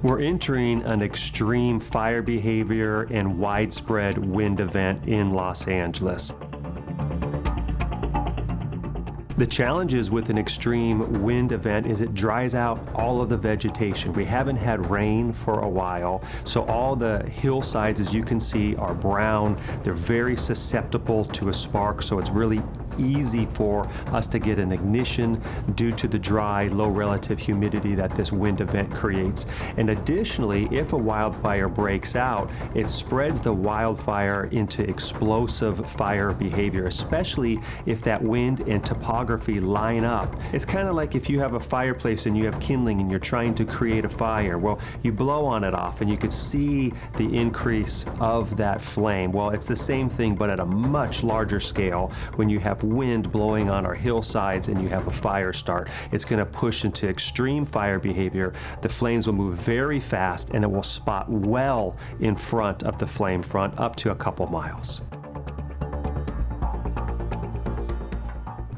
We're entering an extreme fire behavior and widespread wind event in Los Angeles. The challenges with an extreme wind event is it dries out all of the vegetation. We haven't had rain for a while, so all the hillsides, as you can see, are brown. They're very susceptible to a spark, so it's really easy for us to get an ignition due to the dry, low relative humidity that this wind event creates. And additionally, if a wildfire breaks out, it spreads the wildfire into explosive fire behavior, especially if that wind and topography line up. It's kind of like if you have a fireplace and you have kindling and you're trying to create a fire. Well, you blow on it off and you could see the increase of that flame. Well, it's the same thing, but at a much larger scale. When you have wind blowing on our hillsides and you have a fire start, it's going to push into extreme fire behavior. The flames will move very fast and it will spot well in front of the flame front up to a couple miles.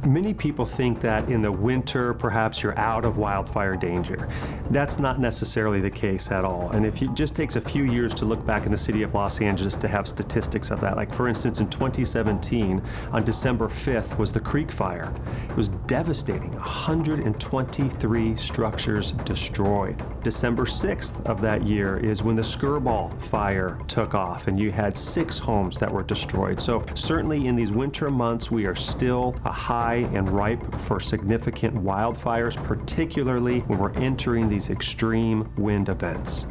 Many people think that in the winter, perhaps you're out of wildfire danger. That's not necessarily the case at all. And if it just takes a few years to look back in the city of Los Angeles to have statistics of that. Like for instance, in 2017, on December 5th was the Creek Fire. It was devastating, 123 structures destroyed. December 6th of that year is when the Skirball Fire took off and you had 6 homes that were destroyed. So certainly in these winter months, we are still a high and ripe for significant wildfires, particularly when we're entering these extreme wind events.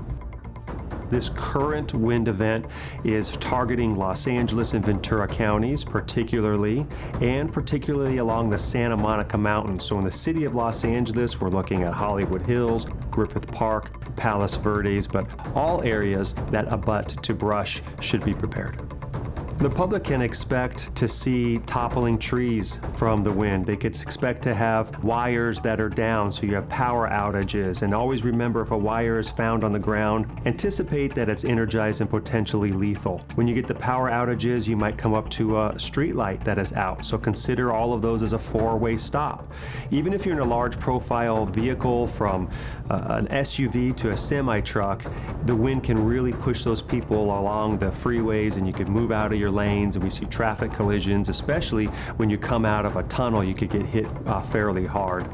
This current wind event is targeting Los Angeles and Ventura counties particularly, and particularly along the Santa Monica Mountains. So in the city of Los Angeles, we're looking at Hollywood Hills, Griffith Park, Palos Verdes, but all areas that abut to brush should be prepared. The public can expect to see toppling trees from the wind. They could expect to have wires that are down, so you have power outages. And always remember, if a wire is found on the ground, anticipate that it's energized and potentially lethal. When you get the power outages, you might come up to a street light that is out. So consider all of those as a 4-way stop. Even if you're in a large profile vehicle, from an SUV to a semi-truck, the wind can really push those people along the freeways and you could move out of your lanes, and we see traffic collisions, especially when you come out of a tunnel, you could get hit fairly hard.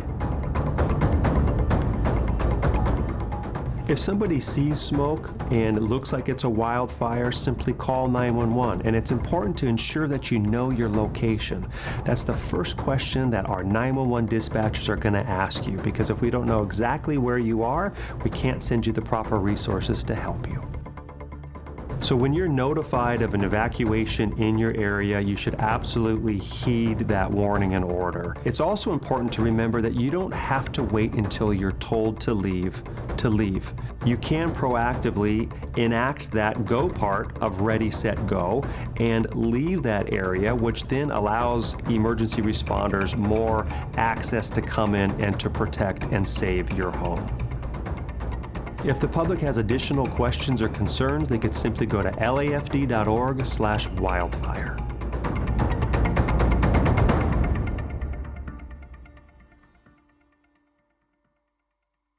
If somebody sees smoke and it looks like it's a wildfire, simply call 911. And it's important to ensure that you know your location. That's the first question that our 911 dispatchers are going to ask you, because if we don't know exactly where you are, we can't send you the proper resources to help you. So when you're notified of an evacuation in your area, you should absolutely heed that warning and order. It's also important to remember that you don't have to wait until you're told to leave. You can proactively enact that go part of ready, set, go and leave that area, which then allows emergency responders more access to come in and to protect and save your home. If the public has additional questions or concerns, they could simply go to lafd.org/wildfire.